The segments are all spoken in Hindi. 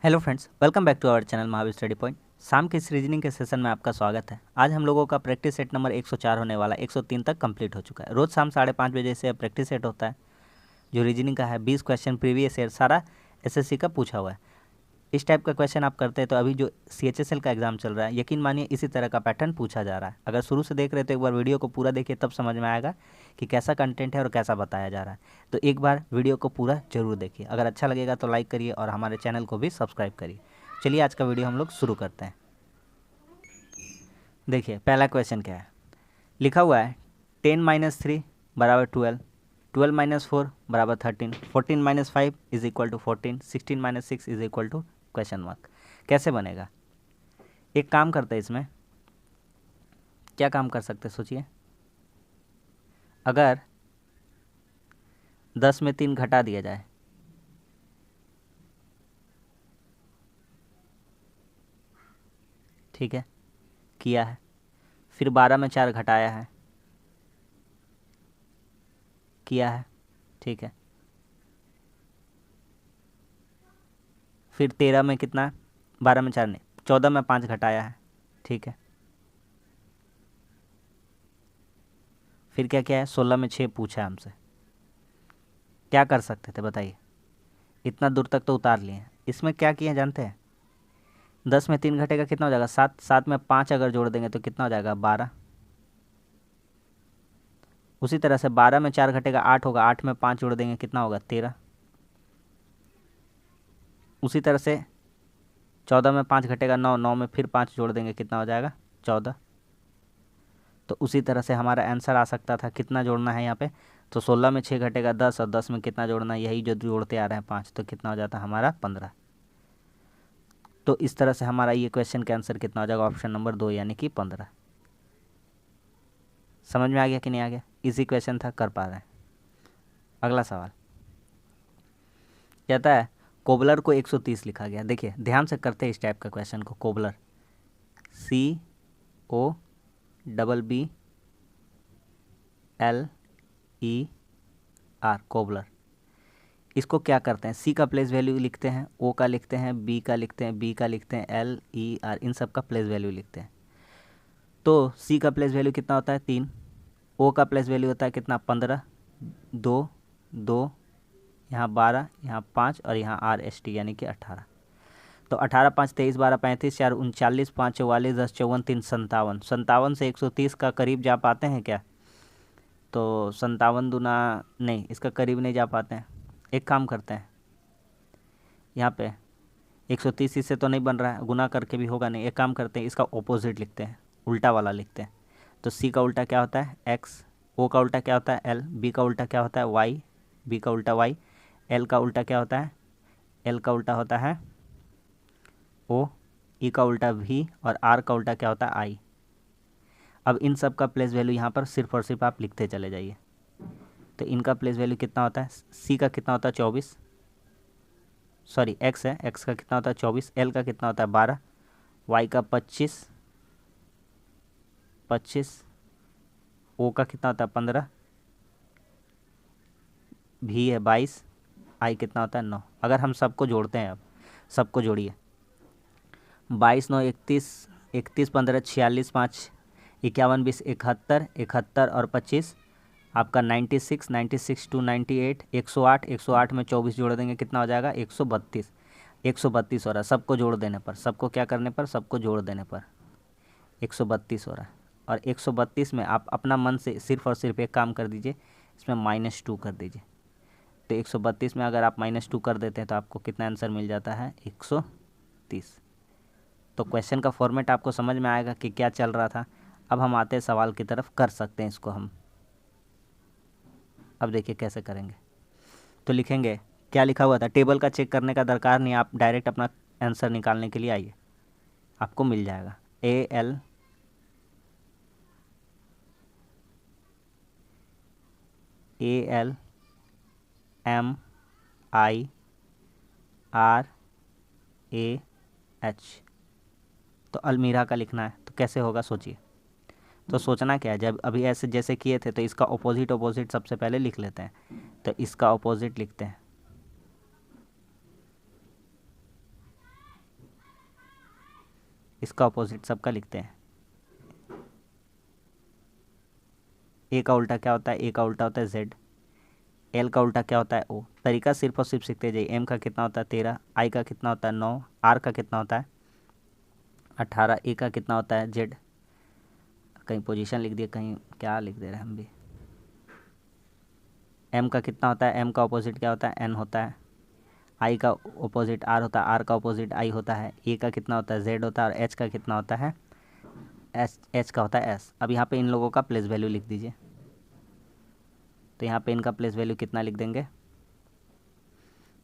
Hello friends, welcome back to our channel Mahavir study point. शाम के इस रीजनिंग के सेशन में आपका स्वागत है। आज हम लोगों का प्रैक्टिस सेट नंबर 104 होने वाला 103 तक कंप्लीट हो चुका है। रोज़ शाम 5:30 बजे से प्रैक्टिस सेट होता है जो रीजनिंग का है। 20 क्वेश्चन प्रीवियस ईयर सारा एसएससी का पूछा हुआ है। इस टाइप का क्वेश्चन आप करते हैं तो अभी जो सीएचएसएल का एग्जाम चल रहा है, यकीन मानिए इसी तरह का पैटर्न पूछा जा रहा है। अगर शुरू से देख रहे तो एक बार वीडियो को पूरा देखिए, तब समझ में आएगा कि कैसा कंटेंट है और कैसा बताया जा रहा है। तो एक बार वीडियो को पूरा जरूर देखिए। अगर अच्छा लगेगा तो लाइक करिए और हमारे चैनल को भी सब्सक्राइब करिए। चलिए आज का वीडियो हम लोग शुरू करते हैं। देखिए पहला क्वेश्चन क्या है, लिखा हुआ है 10 - 3 बराबर 12, 12 - 4 बराबर 13, 14 - 5 is equal to 14, 16 - 6 is equal to question mark. कैसे बनेगा? एक काम करते हैं, इसमें क्या काम कर सकते हैं सोचिए। अगर 10 में 3 घटा दिया जाए, ठीक है, किया है। फिर 12 में 4 घटाया है, किया है, ठीक है। फिर 13 में कितना, 12 में 4 नहीं, 14 में 5 घटाया है, ठीक है। फिर क्या क्या है, 16 में 6 पूछा है हमसे। क्या कर सकते थे बताइए? इतना दूर तक तो उतार लिए हैं। इसमें क्या किए जानते हैं? 10 में 3 घटेगा कितना हो जाएगा 7, 7 में 5 अगर जोड़ देंगे तो कितना हो जाएगा 12। उसी तरह से 12 में 4 घटेगा 8 होगा, 8 में 5 जोड़ देंगे कितना होगा 13। उसी तरह से 14 में 5 घटेगा 9, 9 में फिर 5 जोड़ देंगे कितना हो जाएगा 14। तो उसी तरह से हमारा आंसर आ सकता था, कितना जोड़ना है यहाँ पे, तो 16 में 6 घटेगा 10 और 10 में कितना जोड़ना है, यही जो जोड़ते आ रहे हैं 5, तो कितना हो जाता है हमारा 15। तो इस तरह से हमारा ये क्वेश्चन का आंसर कितना हो जाएगा, ऑप्शन नंबर 2 यानी कि 15। समझ में आ गया कि नहीं आ गया? इजी क्वेश्चन था, कर पा रहे हैं। अगला सवाल कहता है कोबलर को 130 लिखा गया। देखिए ध्यान से करते हैं इस टाइप का क्वेश्चन को। Cobbler, COBBLER, cobbler. इसको क्या करते हैं, सी का प्लेस वैल्यू लिखते हैं, ओ का लिखते हैं, बी का लिखते हैं, बी का लिखते हैं, LER, इन सब का प्लेस वैल्यू लिखते हैं। तो सी का प्लेस वैल्यू कितना होता है 3, ओ का प्लेस वैल्यू होता है कितना 15, 2, 2, यहाँ 12, यहाँ 5 और यहाँ RST यानी कि 18। तो 18, 5, 23, 12, 35, 4, 39, 5, 44, 10, 54, 3, 57। 57 से 130 का करीब जा पाते हैं क्या? तो 57 दूना नहीं, इसका करीब नहीं जा पाते हैं। एक काम करते हैं, यहाँ पे 130 इससे तो नहीं बन रहा है, गुना करके भी होगा नहीं। एक काम करते हैं, इसका ऑपोजिट लिखते हैं, उल्टा वाला लिखते हैं। तो सी का उल्टा क्या होता है x, ओ का उल्टा क्या होता है l, बी का उल्टा क्या होता है y, बी का उल्टा y, l का उल्टा क्या होता है, l का उल्टा होता है o, e का उल्टा v और r का उल्टा क्या होता है i। अब इन सब का प्लेस वैल्यू यहाँ पर सिर्फ और सिर्फ आप लिखते चले जाइए। तो इनका प्लेस वैल्यू कितना होता है, सी का कितना होता है 24, सॉरी एक्स है, एक्स का कितना होता है 24, एल का कितना होता है 12, वाई का 25, 25, ओ का कितना होता है 15, भी है 22, आई कितना होता है 9। अगर हम सबको जोड़ते हैं, अब सबको जोड़िए, 22, 9, 31, 31, 15, 46, 5, 51, 20, 71, 71 और 25 आपका 96, 96 टू 98, 108, 108 में 24 जोड़ देंगे कितना हो जाएगा 132, 132 हो रहा है सबको जोड़ देने पर, सबको क्या करने पर, सबको जोड़ देने पर 132 हो रहा है। और 132 में आप अपना मन से सिर्फ और सिर्फ एक काम कर दीजिए, इसमें -2 कर दीजिए। तो 132 में अगर आप -2 कर देते हैं तो आपको कितना आंसर मिल जाता है 130। तो क्वेश्चन का फॉर्मेट आपको समझ में आएगा कि क्या चल रहा था। अब हम आते हैं सवाल की तरफ, कर सकते हैं इसको हम। अब देखिए कैसे करेंगे। तो लिखेंगे, क्या लिखा हुआ था, टेबल का चेक करने का दरकार नहीं, आप डायरेक्ट अपना आंसर निकालने के लिए आइए, आपको मिल जाएगा। ALMIRAH। तो अलमीरा का लिखना है, तो कैसे होगा सोचिए। तो सोचना क्या है, जब अभी ऐसे जैसे किए थे तो इसका ऑपोजिट ऑपोजिट सबसे पहले लिख लेते हैं। तो इसका ऑपोजिट लिखते हैं, इसका अपोजिट सबका लिखते हैं। ए का उल्टा क्या होता है? ए का उल्टा होता है जेड। एल का उल्टा क्या होता है? ओ। तरीका सिर्फ और सिर्फ सीखते जाइए। एम का कितना होता है? 13। आई का कितना होता है? 9। आर का कितना होता है? 18। ए का कितना होता है? जेड। कहीं पोजीशन लिख दिए, कहीं क्या लिख दे रहे हैं हम भी। एम का कितना होता है? एम का अपोजिट क्या होता है? एन होता है। आई का अपोजिट आर होता है। आर का अपोजिट आई होता है। ए का कितना होता है? जेड होता है। और एच का कितना होता है? एच का होता है एस। अब यहाँ पे इन लोगों का प्लेस वैल्यू लिख दीजिए। तो यहाँ पे इनका प्लेस वैल्यू कितना लिख देंगे?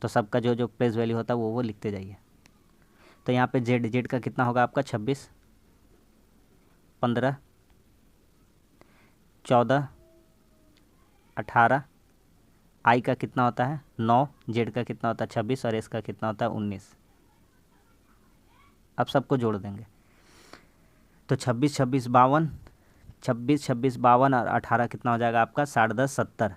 तो सबका जो जो प्लेस वैल्यू होता है वो लिखते जाइए। तो यहाँ पे जेड का कितना होगा आपका? 26, 15, 14, 18। आई का कितना होता है? 9। जेड का कितना होता है? 26। और एस का कितना होता है? 19। अब सबको जोड़ देंगे तो 26, 26, 52, 26, 26, 52 और 18 कितना हो जाएगा आपका? 7, 10, 70।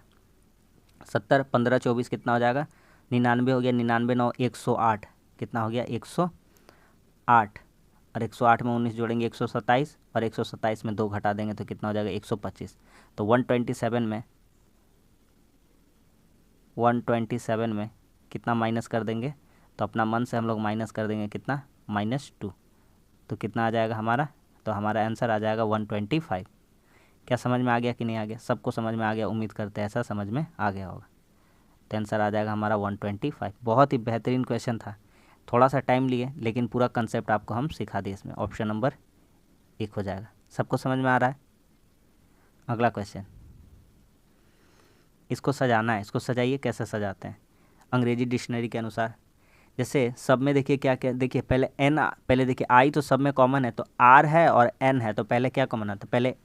70, 15, 24 कितना हो जाएगा? 99 हो गया। 99, 9, 108 कितना हो गया? 108। और 108 में 19 जोड़ेंगे 127। और 127 में 2 घटा देंगे तो कितना हो जाएगा? 125। तो 127 में कितना माइनस कर देंगे? तो अपना मन से हम लोग माइनस कर देंगे कितना? -2। तो कितना आ जाएगा हमारा? तो हमारा आंसर आ जाएगा 125। क्या समझ में आ गया कि नहीं आ गया? सबको समझ में आ गया, उम्मीद करते हैं ऐसा समझ में आ गया होगा। तो आंसर आ जाएगा हमारा 125। बहुत ही बेहतरीन क्वेश्चन था, थोड़ा सा टाइम लिए लेकिन पूरा कंसेप्ट आपको हम सिखा दिए इसमें। ऑप्शन नंबर 1 हो जाएगा। सबको समझ में आ रहा है? अगला क्वेश्चन, इसको सजाना है। इसको सजाइए। कैसे सजाते हैं? अंग्रेजी डिक्शनरी के अनुसार। जैसे सब में देखिए क्या क्या, देखिए पहले देखिए आई तो सब में कॉमन है, तो आर है और एन है, तो पहले क्या कॉमन आता है? पहले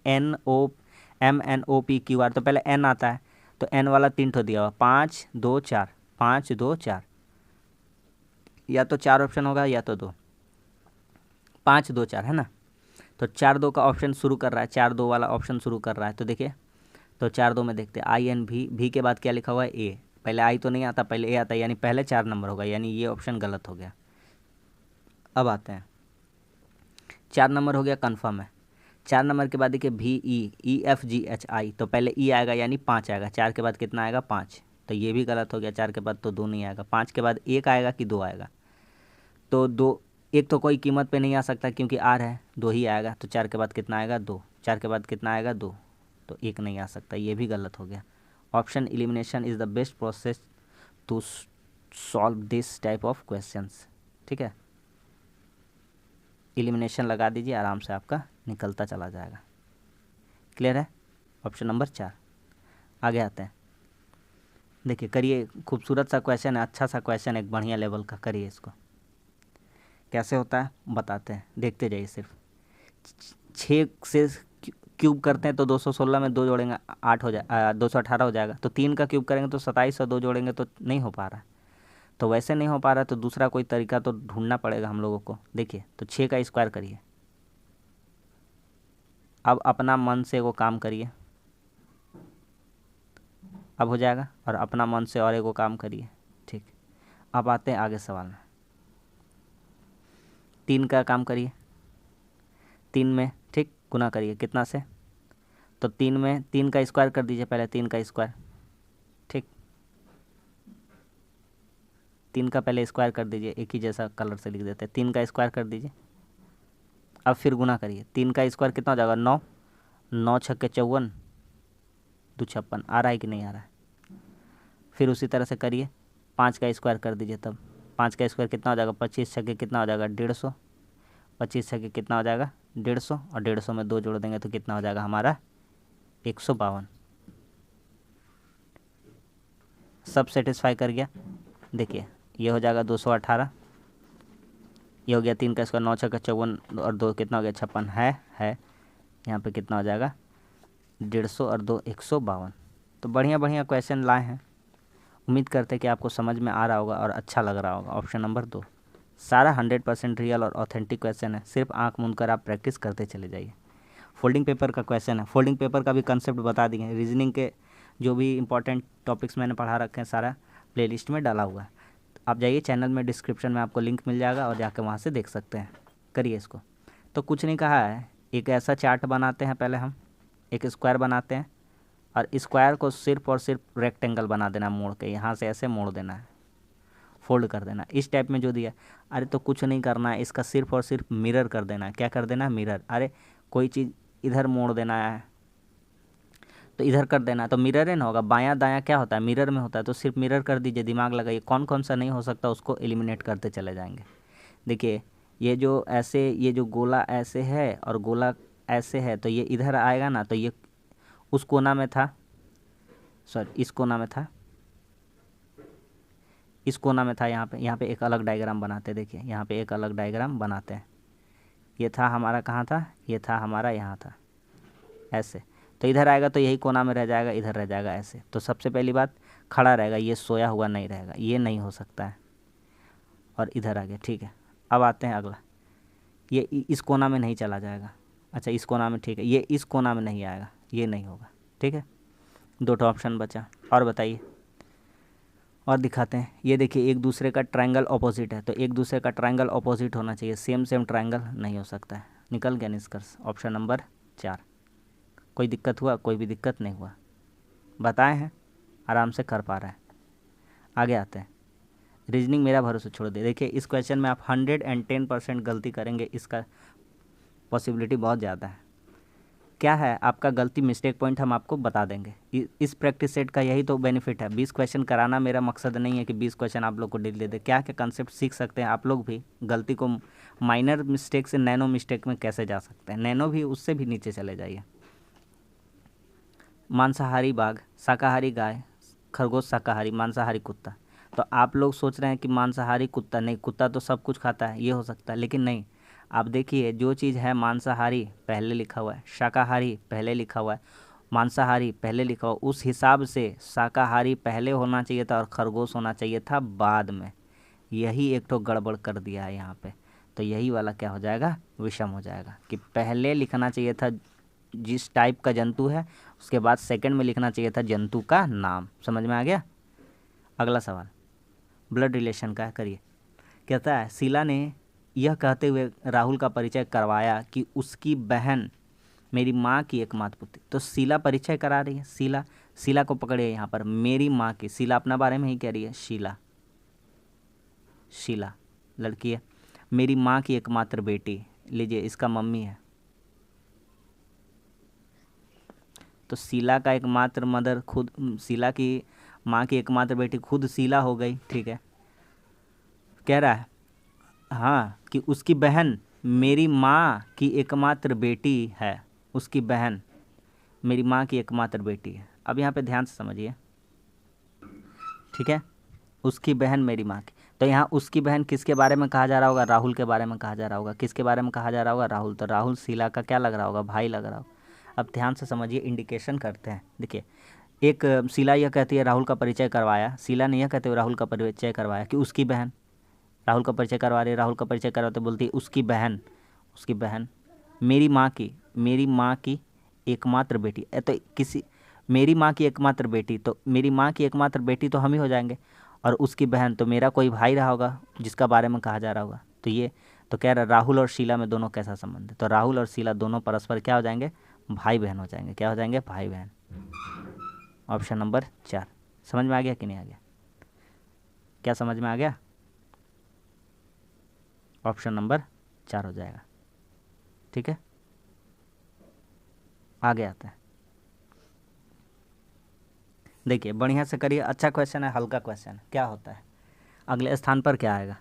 MNOP QR, तो पहले एन आता है। तो एन वाला 3 ठो दिया हुआ, 5, 2, 4, 5, 2, 4। या तो 4 ऑप्शन होगा या तो 2। 5, 2, 4 है ना। तो 4, 2 का ऑप्शन शुरू कर रहा है, 4, 2 वाला ऑप्शन शुरू कर रहा है। तो देखिए, तो 4, 2 में देखते हैं INV। भी के बाद क्या लिखा हुआ है? ए। पहले आई तो नहीं आता, पहले ए आता है, यानी पहले 4 नंबर होगा, यानी ये ऑप्शन गलत हो गया। अब आते हैं 4 नंबर हो गया, कन्फर्म है। 4 नंबर के बाद देखिए VEEFGHI, तो पहले ई आएगा यानी 5 आएगा। 4 के बाद कितना आएगा? 5। तो ये भी गलत हो गया। 4 के बाद तो 2 नहीं आएगा। 5 के बाद 1 आएगा कि 2 आएगा? तो 2, 1 तो कोई कीमत पे नहीं आ सकता क्योंकि आर है, 2 ही आएगा। तो 4 के बाद कितना आएगा? 2। 4 के बाद कितना आएगा? 2। तो 1 नहीं आ सकता, ये भी गलत हो गया। Option elimination is the best process to solve this type of questions. ठीक है, एलिमिनेशन लगा दीजिए, आराम से आपका निकलता चला जाएगा। क्लियर है? Option number 4। आगे आते हैं। देखिए करिए, खूबसूरत सा क्वेश्चन है, अच्छा सा क्वेश्चन, एक बढ़िया लेवल का। करिए इसको। कैसे होता है बताते हैं, देखते जाइए सिर्फ। 6 से क्यूब करते हैं तो 216 में 2 जोड़ेंगे 8 हो जाए 218 हो जाएगा। तो 3 का क्यूब करेंगे तो 27 और 2 जोड़ेंगे तो नहीं हो पा रहा है। तो वैसे नहीं हो पा रहा है तो दूसरा कोई तरीका तो ढूंढना पड़ेगा हम लोगों को। देखिए, तो 6 का स्क्वायर करिए। अब अपना मन से वो काम करिए, अब हो जाएगा। और अपना मन से और एगो काम करिए। ठीक, अब आते हैं आगे सवाल में। 3 का काम करिए। 3 में ठीक गुना करिए कितना से? तो 3 में 3 का स्क्वायर कर दीजिए पहले। 3 का स्क्वायर, ठीक, 3 का पहले स्क्वायर कर दीजिए। एक ही जैसा कलर से लिख देते हैं। 3 का स्क्वायर कर दीजिए। अब फिर गुना करिए। 3 का स्क्वायर कितना हो जाएगा? 9। 9 छक्के 54, 2 56। आ रहा है कि नहीं आ रहा है? फिर उसी तरह से करिए। 5 का स्क्वायर कर दीजिए। तब 5 का स्क्वायर कितना हो जाएगा? 25 छक्के कितना हो जाएगा? 150। 25 छक्के कितना हो जाएगा? 150। और 150 में 2 जोड़ देंगे तो कितना हो जाएगा हमारा? 152। सब सेटिस्फाई कर गया। देखिए ये हो जाएगा 218। ये हो गया 3 का स्क्वायर, 9 छक्का 54 और 2 कितना हो गया? 56 है। यहाँ पे कितना हो जाएगा? 150 और 2 152। तो बढ़िया बढ़िया क्वेश्चन लाए हैं। उम्मीद करते हैं कि आपको समझ में आ रहा होगा और अच्छा लग रहा होगा। ऑप्शन नंबर 2 सारा 100% रियल और ऑथेंटिक क्वेश्चन है। सिर्फ आंख मूंद कर आप प्रैक्टिस करते चले जाइए। फोल्डिंग पेपर का क्वेश्चन है। फोल्डिंग पेपर का भी कंसेप्ट बता दिए हैं। रीजनिंग के जो भी इंपॉर्टेंट टॉपिक्स मैंने पढ़ा रखे हैं सारा प्लेलिस्ट में डाला हुआ है। आप जाइए चैनल में, डिस्क्रिप्शन में आपको लिंक मिल जाएगा और जाकर वहाँ से देख सकते हैं। करिए इसको। तो कुछ नहीं कहा है, एक ऐसा चार्ट बनाते हैं, पहले हम एक स्क्वायर बनाते हैं और स्क्वायर को सिर्फ और सिर्फ रेक्टेंगल बना देना, मोड़ के यहाँ से ऐसे मोड़ देना है, फोल्ड कर देना इस टाइप में जो दिया। अरे तो कुछ नहीं करना है, इसका सिर्फ और सिर्फ मिरर कर देना है। क्या कर देना है? मिरर। अरे कोई चीज़ इधर मोड़ देना है तो इधर कर देना है, तो मिरर है ना होगा। बायां दायां क्या होता है? मिरर में होता है, तो सिर्फ मिरर कर दीजिए। दिमाग लगाइए, कौन कौन सा नहीं हो सकता उसको एलिमिनेट करते चले जाएंगे। देखिए ये जो ऐसे, ये जो गोला ऐसे है और गोला ऐसे है, तो ये इधर आएगा ना, तो ये उस कोना में था, सॉरी इस कोना में था, इस कोना में था। यहाँ पे एक अलग डायग्राम बनाते हैं। देखिए यहाँ पे एक अलग डायग्राम बनाते हैं। ये था हमारा, कहाँ था? ये था हमारा, यहाँ था ऐसे। तो इधर आएगा तो यही कोना में रह जाएगा, इधर रह जाएगा ऐसे। तो सबसे पहली बात, खड़ा रहेगा, ये सोया हुआ नहीं रहेगा, ये नहीं हो सकता है। और इधर आ गया, ठीक है। अब आते हैं अगला, ये इस कोना में नहीं चला जाएगा। अच्छा इस कोना में, ठीक है। ये इस कोना में नहीं आएगा, ये नहीं होगा, ठीक है। 2 ऑप्शन बचा। और बताइए, और दिखाते हैं। ये देखिए एक दूसरे का ट्रायंगल ऑपोजिट है, तो एक दूसरे का ट्रायंगल ऑपोजिट होना चाहिए, सेम सेम ट्रायंगल नहीं हो सकता है। निकल गया निष्कर्ष, ऑप्शन नंबर 4। कोई दिक्कत हुआ? कोई भी दिक्कत नहीं हुआ, बताए हैं, आराम से कर पा रहे हैं। आगे आते हैं। रीजनिंग मेरा भरोसा छोड़ दे। देखिए इस क्वेश्चन में आप 110% गलती करेंगे, इसका पॉसिबिलिटी बहुत ज़्यादा है। क्या है आपका गलती, मिस्टेक पॉइंट हम आपको बता देंगे। इस प्रैक्टिस सेट का यही तो बेनिफिट है। 20 क्वेश्चन कराना मेरा मकसद नहीं है कि 20 क्वेश्चन आप लोग को डेली दे दे। क्या क्या कंसेप्ट सीख सकते हैं आप लोग भी, गलती को माइनर मिस्टेक से नैनो मिस्टेक में कैसे जा सकते हैं, नैनो भी, उससे भी नीचे चले जाइए। मांसाहारी बाघ, शाकाहारी गाय, खरगोश शाकाहारी, मांसाहारी कुत्ता। तो आप लोग सोच रहे हैं कि मांसाहारी कुत्ता, नहीं, कुत्ता तो सब कुछ खाता है, ये हो सकता है, लेकिन नहीं। आप देखिए जो चीज़ है मांसाहारी पहले लिखा हुआ है, शाकाहारी पहले लिखा हुआ है, मांसाहारी पहले लिखा हुआ, उस हिसाब से शाकाहारी पहले होना चाहिए था और खरगोश होना चाहिए था बाद में। यही एक तो गड़बड़ कर दिया है यहाँ पे। तो यही वाला क्या हो जाएगा? विषम हो जाएगा, कि पहले लिखना चाहिए था जिस टाइप का जंतु है, उसके बाद सेकंड में लिखना चाहिए था जंतु का नाम। समझ में आ गया? अगला सवाल ब्लड रिलेशन का करिए। कहता है शीला ने यह कहते हुए राहुल का परिचय करवाया कि उसकी बहन मेरी माँ की एकमात्र पुत्री। तो शीला परिचय करा रही है, शीला, शीला को पकड़िए यहाँ पर, मेरी माँ की, शीला अपना बारे में ही कह रही है, शीला, शीला लड़की है, मेरी माँ की एकमात्र बेटी, लीजिए इसका मम्मी है। तो शीला का एकमात्र मदर खुद, शीला की माँ की एकमात्र बेटी खुद शीला हो गई, ठीक है। कह रहा है हाँ कि उसकी बहन मेरी माँ की एकमात्र बेटी है, उसकी बहन मेरी माँ की एकमात्र बेटी है। अब यहाँ पे ध्यान से समझिए, ठीक है। उसकी बहन मेरी माँ की, तो यहाँ उसकी बहन किसके बारे में कहा जा रहा होगा? राहुल के बारे में कहा जा रहा होगा। किसके बारे में कहा जा रहा होगा? राहुल। तो राहुल शीला का क्या लग रहा होगा? भाई लग रहा होगा। अब ध्यान से समझिए, इंडिकेशन करते हैं। देखिए एक शीला यह कहती है राहुल का परिचय करवाया, शीला ने यह कहते हुए राहुल का परिचय करवाया कि उसकी बहन, राहुल का परिचय करवा रही है, राहुल का परिचय करवाते बोलती है उसकी बहन, उसकी बहन मेरी माँ की, मेरी माँ की एकमात्र बेटी। तो किसी, मेरी माँ की एकमात्र बेटी, तो मेरी माँ की एकमात्र बेटी तो हम ही हो जाएंगे, और उसकी बहन तो मेरा कोई भाई रहा होगा जिसका बारे में कहा जा रहा होगा। तो ये तो कह रहा राहुल और शीला में दोनों कैसा संबंध है? तो राहुल और शीला दोनों परस्पर क्या हो जाएंगे? भाई बहन हो जाएंगे। क्या हो जाएंगे? भाई बहन। Option number 4। समझ में आ गया कि नहीं आ गया? क्या समझ में आ गया? ऑप्शन नंबर 4 हो जाएगा, ठीक है। आगे आता है, देखिए बढ़िया से करिए, अच्छा क्वेश्चन है, हल्का क्वेश्चन है। क्या होता है अगले स्थान पर, क्या आएगा?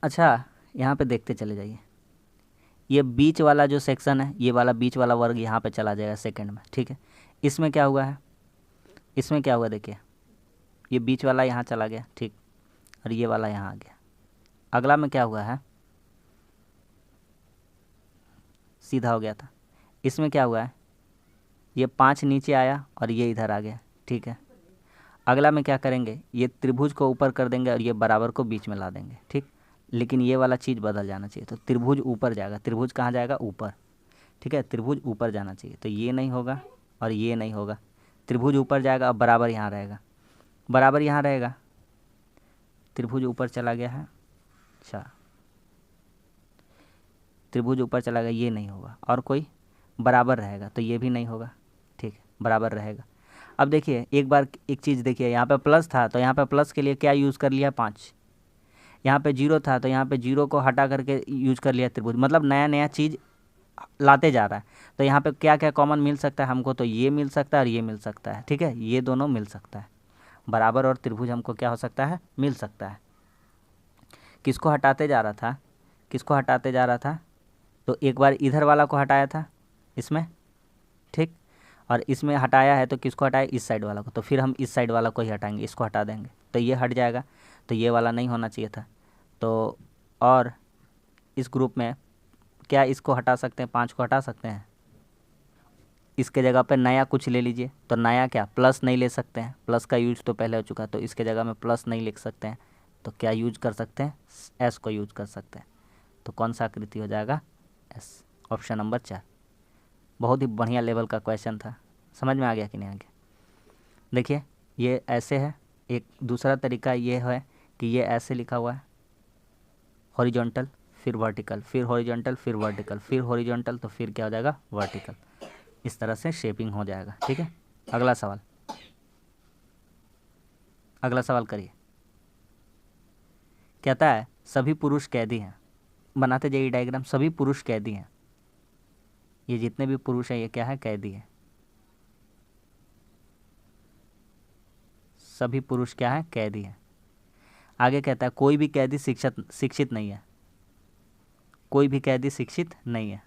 अच्छा यहाँ पे देखते चले जाइए, ये बीच वाला जो सेक्शन है, ये वाला बीच वाला वर्ग यहाँ पे चला जाएगा सेकंड में, ठीक है। इसमें क्या हुआ है? इसमें क्या हुआ? देखिए ये बीच वाला यहाँ चला गया, ठीक, और ये वाला यहाँ आ गया। अगला में क्या हुआ है? सीधा हो गया था। इसमें क्या हुआ है? ये 5 नीचे आया और ये इधर आ गया, ठीक है। अगला में क्या करेंगे? ये त्रिभुज को ऊपर कर देंगे और ये बराबर को बीच में ला देंगे, ठीक। लेकिन ये वाला चीज़ बदल जाना चाहिए, तो त्रिभुज ऊपर जाएगा। त्रिभुज कहाँ जाएगा? ऊपर, ठीक है। त्रिभुज ऊपर जाना चाहिए, तो ये नहीं होगा और ये नहीं होगा। त्रिभुज ऊपर जाएगा, अब बराबर यहाँ रहेगा, बराबर यहाँ रहेगा, त्रिभुज ऊपर चला गया है। अच्छा त्रिभुज ऊपर चला गया, ये नहीं होगा। और कोई बराबर रहेगा तो ये भी नहीं होगा, ठीक है, बराबर रहेगा। अब देखिए एक बार एक चीज़ देखिए, यहाँ पे प्लस था तो यहाँ पे प्लस के लिए क्या यूज़ कर लिया 5, यहाँ पे जीरो था तो यहाँ पे जीरो को हटा करके यूज कर लिया त्रिभुज, मतलब नया नया चीज़ लाते जा रहा है। तो यहाँ पे क्या क्या कॉमन मिल सकता है हमको, तो ये मिल सकता है और ये मिल सकता है, ठीक है, ये दोनों मिल सकता है। बराबर और त्रिभुज हमको क्या हो सकता है, मिल सकता है। किसको हटाते जा रहा था, किसको हटाते जा रहा था, तो एक बार इधर वाला को हटाया था इसमें, ठीक, और इसमें हटाया है तो किसको हटाया, इस साइड वाला को, तो फिर हम इस साइड वाला को ही हटाएंगे, इसको हटा देंगे तो ये हट जाएगा, तो ये वाला नहीं होना चाहिए था। तो और इस ग्रुप में क्या इसको हटा सकते हैं, 5 को हटा सकते हैं, इसके जगह पे नया कुछ ले लीजिए। तो नया क्या, प्लस नहीं ले सकते हैं, प्लस का यूज तो पहले हो चुका, तो इसके जगह में प्लस नहीं लिख सकते हैं, तो क्या यूज कर सकते हैं, एस को यूज कर सकते हैं। तो कौन सा आकृति हो जाएगा, एस, ऑप्शन नंबर 4। बहुत ही बढ़िया लेवल का क्वेश्चन था, समझ में आ गया कि नहीं आ गया। देखिए ये ऐसे है, एक दूसरा तरीका ये है कि ये ऐसे लिखा हुआ है, हॉरिजॉन्टल फिर वर्टिकल, फिर हॉरिजॉन्टल फिर वर्टिकल, फिर हॉरिजॉन्टल, तो फिर क्या हो जाएगा, वर्टिकल। इस तरह से शेपिंग हो जाएगा, ठीक है। अगला सवाल, अगला सवाल करिए। कहता है सभी पुरुष कैदी हैं, बनाते जाइए डायग्राम, सभी पुरुष कैदी हैं, ये जितने भी पुरुष हैं ये क्या है, कैदी है। सभी पुरुष क्या है, कैदी है। आगे कहता है कोई भी कैदी शिक्षित नहीं है, कोई भी कैदी शिक्षित नहीं है।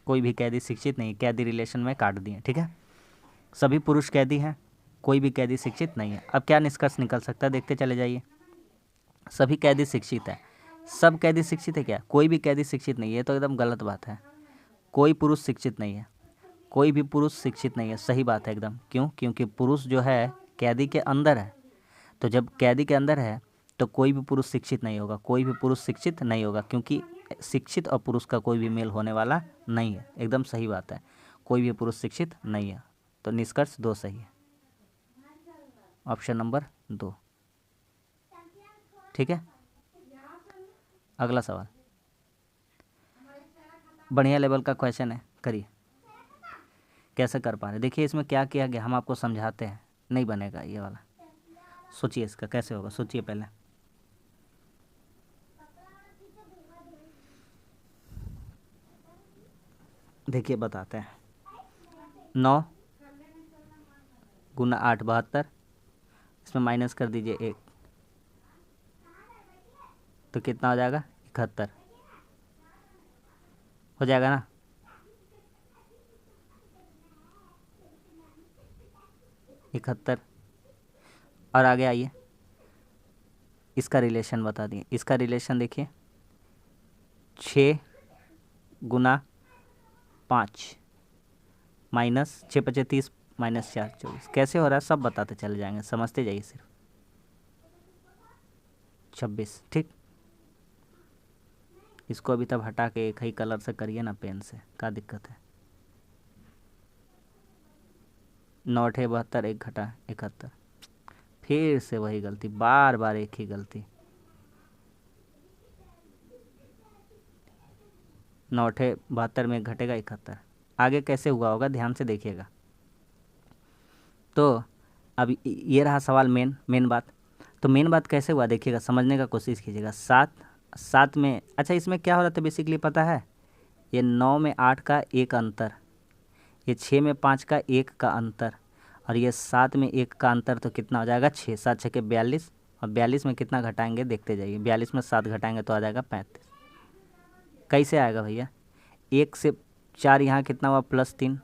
कोई भी कैदी शिक्षित नहीं, कैदी रिलेशन में काट दिए, ठीक है। सभी पुरुष कैदी हैं, कोई भी कैदी शिक्षित नहीं है। अब क्या निष्कर्ष निकल सकता है, देखते चले जाइए। सभी कैदी शिक्षित है, सब कैदी शिक्षित है क्या, कोई भी कैदी शिक्षित नहीं है, ये तो एकदम गलत बात है। कोई पुरुष शिक्षित नहीं है, कोई भी पुरुष शिक्षित नहीं है, सही बात है एकदम। क्यों, क्योंकि पुरुष जो है कैदी के अंदर है, तो जब कैदी के अंदर है तो कोई भी पुरुष शिक्षित नहीं होगा, कोई भी पुरुष शिक्षित नहीं होगा, क्योंकि शिक्षित और पुरुष का कोई भी मेल होने वाला नहीं है, एकदम सही बात है, कोई भी पुरुष शिक्षित नहीं है। तो निष्कर्ष 2 सही है, ऑप्शन नंबर 2, ठीक है। अगला सवाल बढ़िया लेवल का क्वेश्चन है, करिए। कैसे कर पा रहे, देखिए इसमें क्या किया गया, हम आपको समझाते हैं, नहीं बनेगा ये वाला। सोचिए इसका कैसे होगा, सोचिए पहले। देखिए बताते हैं, 9 गुना 8 72, इसमें माइनस कर दीजिए 1, तो कितना हो जाएगा, 71 हो जाएगा ना। इकहत्तर। और आगे आइए, इसका रिलेशन बता दिए, इसका रिलेशन देखिए, 6 गुना 5 माइनस 6 × 5 = 30 माइनस 4 = 24, कैसे हो रहा है सब बताते चले जाएंगे, समझते जाइए सिर्फ। 26, ठीक। इसको अभी तब हटा के एक ही कलर से करिए ना, पेन से, क्या दिक्कत है। 9 × 72, 1 घटा 71, फिर से वही गलती, बार बार एक ही गलती। 9 × 72 में 1 घटेगा 71, आगे कैसे हुआ होगा ध्यान से देखिएगा। तो अब ये रहा सवाल, मेन बात। तो मेन बात कैसे हुआ देखिएगा, समझने का कोशिश कीजिएगा। 7 में, अच्छा इसमें क्या हो रहा था बेसिकली पता है, ये 9 में 8 का एक अंतर, ये 6 में 5 का 1 का अंतर, और ये 7 में 1 का अंतर, तो कितना हो जाएगा 6, 7 × 6 = 42, और 42 में कितना घटाएंगे देखते जाइए, 42 में 7 घटाएंगे तो आ जाएगा 35। कैसे आएगा भैया, 1 से 4 यहाँ कितना हुआ, +3,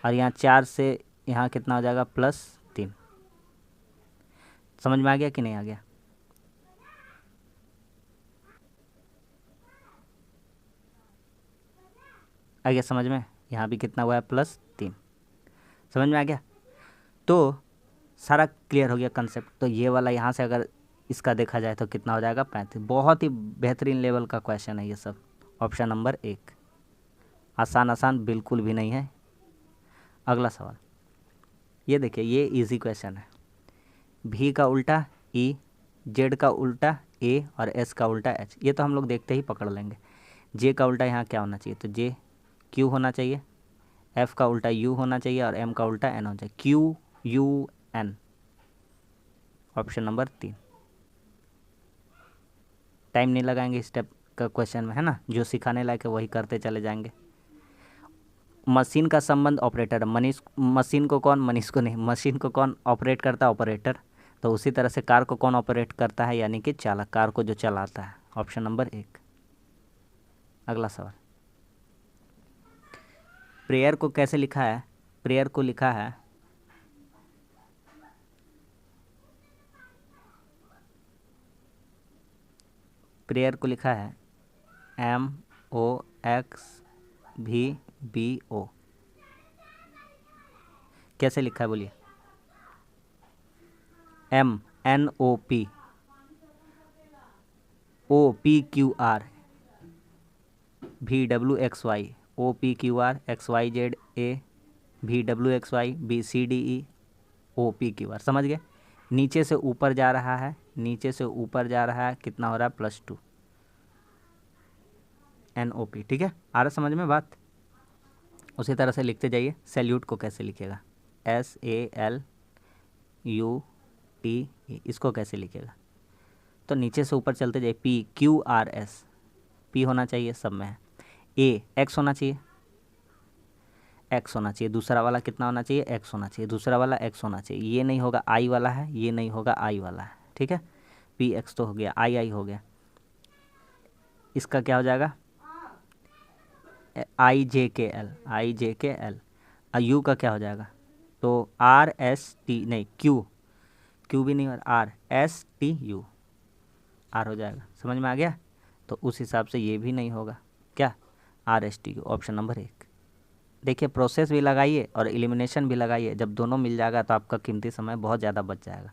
और यहाँ 4 से यहाँ कितना हो जाएगा, +3। समझ में आ गया कि नहीं आ गया। आ गया समझ में, यहाँ भी कितना हुआ है, +3, समझ में आ गया। तो सारा क्लियर हो गया कंसेप्ट। तो ये वाला यहाँ से अगर इसका देखा जाए तो कितना हो जाएगा, 35। बहुत ही बेहतरीन लेवल का क्वेश्चन है ये सब, ऑप्शन नंबर 1, आसान बिल्कुल भी नहीं है। अगला सवाल, ये देखिए ये इजी क्वेश्चन है। भी का उल्टा ई, जेड का उल्टा ए और एस का उल्टा एच, ये तो हम लोग देखते ही पकड़ लेंगे। जे का उल्टा यहाँ क्या होना चाहिए, तो जे क्यू होना चाहिए, एफ का उल्टा यू होना चाहिए और एम का उल्टा एन होना चाहिए, Q U N, option number 3। Time नहीं लगाएंगे इस स्टेप का क्वेश्चन में, है ना, जो सिखाने लायक है वही करते चले जाएंगे। मशीन का संबंध ऑपरेटर, मशीन को कौन, मनीष को नहीं, मशीन को कौन ऑपरेट करता है, ऑपरेटर। तो उसी तरह से कार को कौन ऑपरेट करता है, यानी कि चालक, कार को जो चलाता है, ऑप्शन नंबर 1। अगला सवाल, प्रेयर को कैसे लिखा है, प्रेयर को लिखा है प्रेयर को लिखा है MOXVBO, कैसे लिखा है बोलिए, MNOP OPQR VWXY OPQR XYZA VWXY BCDE OPQR, समझ गए। नीचे से ऊपर जा रहा है, नीचे से ऊपर जा रहा है, कितना हो रहा है, +2 NOP, ठीक है, आ रहा समझ में बात। उसी तरह से लिखते जाइए। सैल्यूट को कैसे लिखेगा, SALUTE, इसको कैसे लिखेगा, तो नीचे से ऊपर चलते जाइए, PQRS, P होना चाहिए, सब में है। X होना चाहिए, X होना चाहिए, दूसरा वाला कितना होना चाहिए, X होना चाहिए, दूसरा वाला X होना चाहिए, ये नहीं होगा I वाला है, ये नहीं होगा I वाला है, ठीक है। PX तो हो गया, I हो गया, इसका क्या हो जाएगा, IJKL, U का क्या हो जाएगा, तो RST, नहीं Q भी नहीं, और RSTU, R हो जाएगा, समझ में आ गया। तो उस हिसाब से ये भी नहीं होगा, क्या, RSTU, ऑप्शन नंबर 1। देखिए प्रोसेस भी लगाइए और एलिमिनेशन भी लगाइए, जब दोनों मिल जाएगा तो आपका कीमती समय बहुत ज़्यादा बच जाएगा।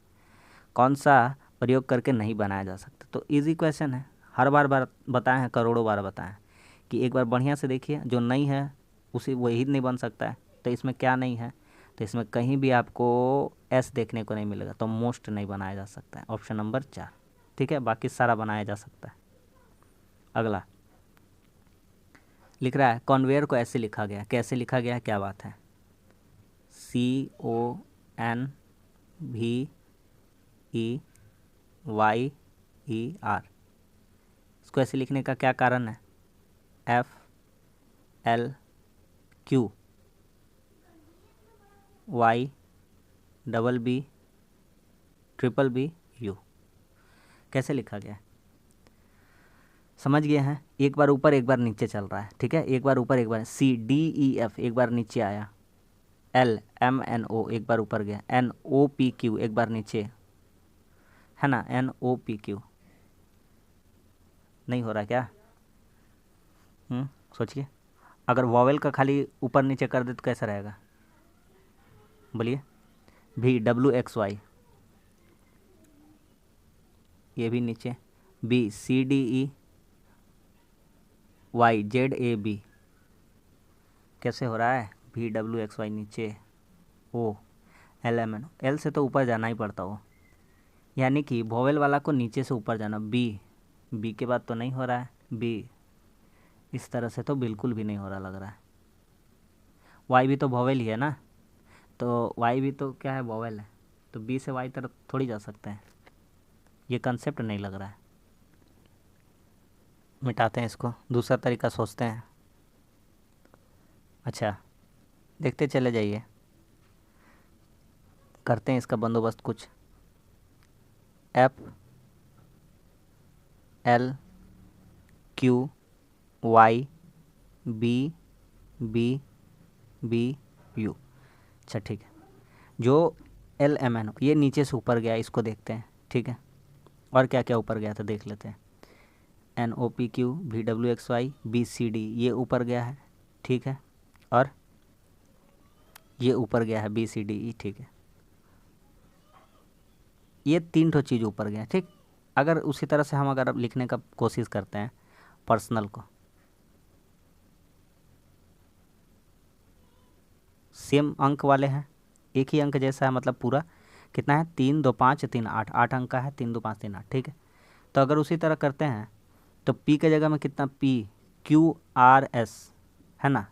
कौन सा प्रयोग करके नहीं बनाया जा सकता, तो इजी क्वेश्चन है, हर बार बताए हैं, करोड़ों बार बताए हैं कि एक बार बढ़िया से देखिए, जो नहीं है उसी वही नहीं बन सकता है। तो इसमें क्या नहीं है, तो इसमें कहीं भी आपको एस देखने को नहीं मिलेगा, तो मोस्ट नहीं बनाया जा सकता है, ऑप्शन नंबर 4, ठीक है, बाकी सारा बनाया जा सकता है। अगला लिख रहा है, कन्वेयर को ऐसे लिखा गया, कैसे लिखा गया, क्या बात है, CONVEYER, इसको ऐसे लिखने का क्या कारण है, FLQYBBBU, कैसे लिखा गया है, समझ गए हैं। एक बार ऊपर एक बार नीचे चल रहा है, ठीक है, एक बार ऊपर एक बार, CDEF एक बार नीचे आया, LMNO एक बार ऊपर गया, NOPQ एक बार नीचे, है ना, NOPQ नहीं हो रहा क्या, सोचिए, अगर वॉवेल का खाली ऊपर नीचे कर दे तो कैसा रहेगा, बोलिए, VWXY, ये भी नीचे, BCDEYZAB, कैसे हो रहा है, VWXY नीचे, OLMNO, L से तो ऊपर जाना ही पड़ता हो, यानी कि वॉवेल वाला को नीचे से ऊपर जाना, B के बाद तो नहीं हो रहा है, B इस तरह से तो बिल्कुल भी नहीं हो रहा लग रहा है। Y भी तो वॉवेल ही है ना, तो Y भी तो क्या है, वॉवेल है, तो B से Y तरफ थोड़ी जा सकते हैं, ये कंसेप्ट नहीं लग रहा है। मिटाते हैं इसको, दूसरा तरीका सोचते हैं। अच्छा देखते चले जाइए, करते हैं इसका बंदोबस्त कुछ, FLQYBBBU, अच्छा ठीक है, जो LMNO ये नीचे से ऊपर गया, इसको देखते हैं, ठीक है, और क्या क्या ऊपर गया था देख लेते हैं, NOPQ VWXY BCD ये ऊपर गया है, ठीक है, और ये ऊपर गया है BCDE, ठीक है, ये 3 ठो चीज़ ऊपर गया, ठीक। अगर उसी तरह से हम अगर अब लिखने का कोशिश करते हैं पर्सनल को, सेम अंक वाले हैं, एक ही अंक जैसा है, मतलब पूरा कितना है, 3 2 5 3 8, 8 अंक का है, 3 2 5 3 8, ठीक है। तो अगर उसी तरह करते हैं तो पी के जगह में कितना, पी क्यू आर एस है ना,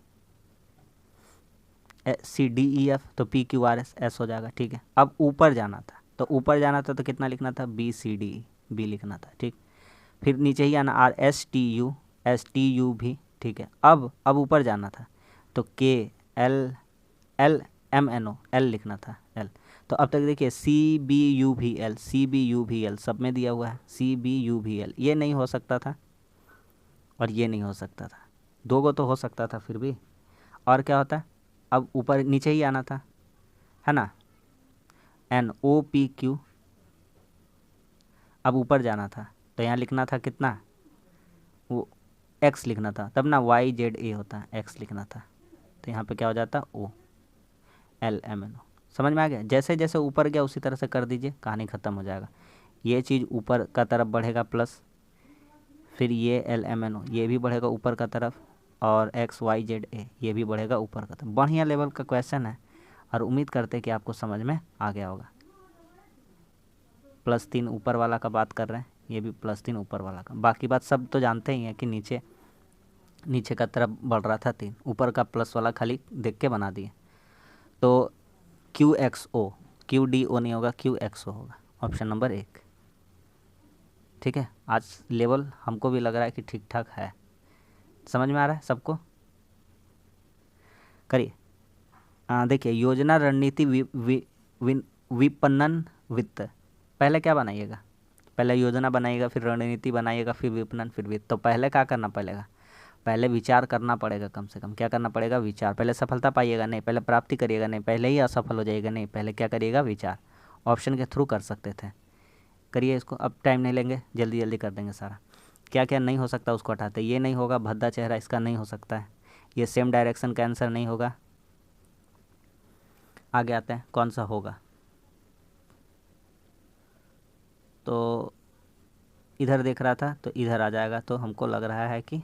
सी डी ई एफ, तो P Q R S S हो जाएगा, ठीक है। अब ऊपर जाना था, तो ऊपर जाना था तो कितना लिखना था, बी सी डी बी लिखना था, ठीक। फिर नीचे ही आना, आर एस टी यू भी, ठीक है। अब ऊपर जाना था तो K L L M N O L लिखना था, एल। तो अब तक देखिए सी बी यू भी एल, सी बी यू भी एल सब में दिया हुआ है, सी बी यू भी एल, ये नहीं हो सकता था और ये नहीं हो सकता था, दो गो तो हो सकता था फिर भी। और क्या होता है, अब ऊपर नीचे ही आना था, है ना, एन ओ पी क्यू। अब ऊपर जाना था तो यहाँ लिखना था कितना, वो एक्स लिखना था, तब ना वाई जेड ए होता है, एक्स लिखना था। तो यहाँ पे क्या हो जाता, O L M N O. समझ में आ गया, जैसे जैसे ऊपर गया उसी तरह से कर दीजिए, कहानी ख़त्म हो जाएगा। ये चीज़ ऊपर का तरफ बढ़ेगा प्लस, फिर ये एल एम एन ओ ये भी बढ़ेगा ऊपर का तरफ, और एक्स वाई जेड ए ये भी बढ़ेगा ऊपर का तरफ। बढ़िया लेवल का क्वेश्चन है और उम्मीद करते हैं कि आपको समझ में आ गया होगा। +3 ऊपर वाला का बात कर रहे हैं, ये भी +3 ऊपर वाला का, बाकी बात सब तो जानते ही हैं कि नीचे नीचे का तरफ बढ़ रहा था 3, ऊपर का प्लस वाला खाली देख के बना दिए। तो क्यू एक्स ओ, क्यू डी ओ नहीं होगा, क्यू एक्स ओ होगा, ऑप्शन नंबर 1, ठीक है। आज लेवल हमको भी लग रहा है कि ठीक ठाक है, समझ में आ रहा है सबको। करिए, देखिए योजना रणनीति विपणन वित्त, पहले क्या बनाइएगा, पहले योजना बनाइएगा, फिर रणनीति बनाइएगा, फिर विपणन, फिर वित्त। तो पहले क्या करना पड़ेगा, पहले विचार करना पड़ेगा, कम से कम क्या करना पड़ेगा, विचार। पहले सफलता पाइएगा नहीं, पहले प्राप्ति करिएगा नहीं, पहले ही असफल हो जाइएगा नहीं, पहले क्या करिएगा, विचार। ऑप्शन के थ्रू कर सकते थे। करिए इसको, अब टाइम नहीं लेंगे, जल्दी जल्दी कर देंगे सारा। क्या क्या नहीं हो सकता उसको हटाते, ये नहीं होगा, भद्दा चेहरा इसका नहीं हो सकता है, ये सेम डायरेक्शन का आंसर नहीं होगा। आगे आते हैं कौन सा होगा, तो इधर देख रहा था तो इधर आ जाएगा, तो हमको लग रहा है कि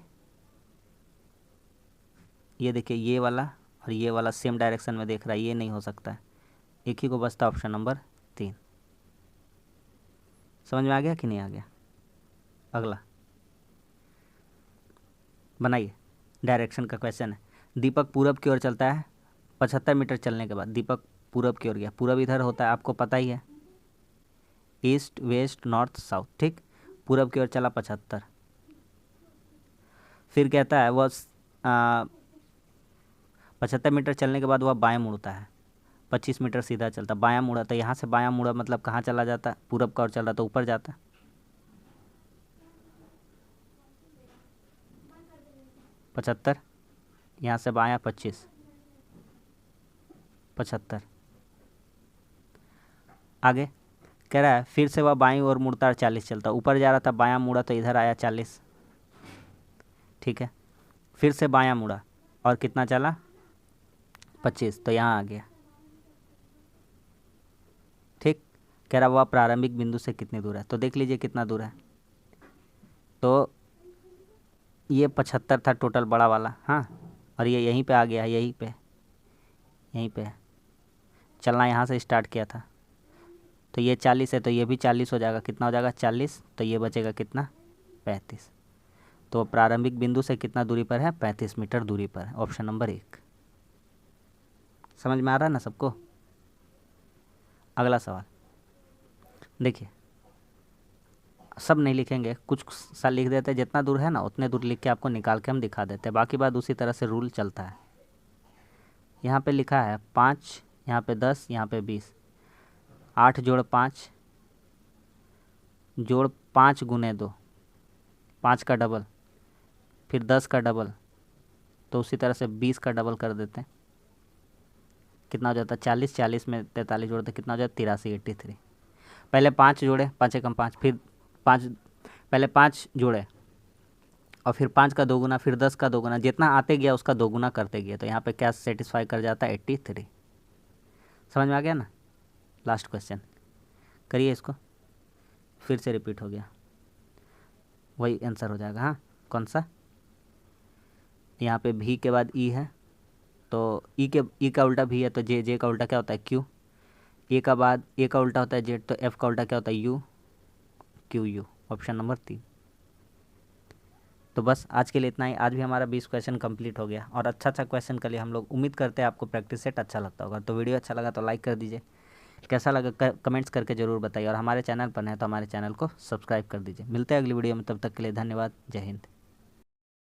ये देखिए ये वाला और ये वाला सेम डायरेक्शन में देख रहा है, ये नहीं हो सकता है, एक ही को बचता, ऑप्शन नंबर 3। समझ में आ गया कि नहीं आ गया। अगला बनाइए, डायरेक्शन का क्वेश्चन है। दीपक पूरब की ओर चलता है, 75 मीटर चलने के बाद दीपक पूरब की ओर गया, पूरब इधर होता है आपको पता ही है, ईस्ट वेस्ट नॉर्थ साउथ, ठीक। पूरब की ओर चला 75, फिर कहता है वह 75 मीटर चलने के बाद वह बाएं मुड़ता है, 25 मीटर सीधा चलता, बायां मुड़ा, तो यहाँ से बायां मुड़ा मतलब कहाँ चला जाता, पूरब का ओर चल रहा तो ऊपर जाता। 75, यहाँ से बायां 25, 75। आगे कह रहा है फिर से वह बाईं ओर मुड़ता और 40 चलता, ऊपर जा रहा था, बायां मुड़ा तो इधर आया 40, ठीक है। फिर से बायां मुड़ा और कितना चला, 25, तो यहाँ आ गया, ठीक। कह रहा वह प्रारंभिक बिंदु से कितनी दूर है, तो देख लीजिए कितना दूर है, तो ये 75 था टोटल बड़ा वाला, हाँ, और ये यहीं पे आ गया है, यहीं पे है। चलना यहाँ से स्टार्ट किया था, तो ये 40 है, तो ये भी 40 हो जाएगा, कितना हो जाएगा 40, तो ये बचेगा कितना 35। तो प्रारंभिक बिंदु से कितना दूरी पर है, 35 मीटर दूरी पर है, ऑप्शन नंबर 1। समझ में आ रहा है ना सबको। अगला सवाल देखिए, सब नहीं लिखेंगे, कुछ सा लिख देते हैं, जितना दूर है ना उतने दूर लिख के आपको निकाल के हम दिखा देते हैं, बाकी बात उसी तरह से रूल चलता है। यहाँ पे लिखा है 5, यहाँ पे 10, यहाँ पे 20, 8 जोड़ 5 जोड़ 5 गुने 2, 5 का डबल, फिर 10 का डबल, तो उसी तरह से 20 का डबल कर देते हैं, कितना हो जाता है 40, 40 में 43 जोड़ते कितना हो जाता है 83, 83। पहले 5 जोड़े, 5 एकम 5, फिर 5, पहले 5 जोड़े और फिर 5 का दोगुना, फिर 10 का दोगुना, जितना आते गया उसका दोगुना करते गया, तो यहाँ पे क्या सेटिस्फाई कर जाता है 83। समझ में आ गया ना। लास्ट क्वेश्चन करिए इसको, फिर से रिपीट हो गया, वही आंसर हो जाएगा। हाँ कौन सा, यहाँ पे भी के बाद ई है, तो ई का उल्टा भी है, तो जे का उल्टा क्या होता है क्यू। ए का बाद ए का उल्टा होता है जेड, तो एफ का उल्टा क्या होता है you, Q U. Option number 3। तो बस आज के लिए इतना ही। आज भी हमारा 20 क्वेश्चन कंप्लीट हो गया और अच्छा क्वेश्चन के लिए हम लोग उम्मीद करते हैं आपको प्रैक्टिस सेट अच्छा लगता होगा। तो वीडियो अच्छा लगा तो लाइक कर दीजिए, कैसा लगा कमेंट्स करके ज़रूर बताइए, और हमारे चैनल पर हैं तो हमारे चैनल को सब्सक्राइब कर दीजिए। मिलते हैं अगली वीडियो में, तब तक के लिए धन्यवाद। जय हिंद।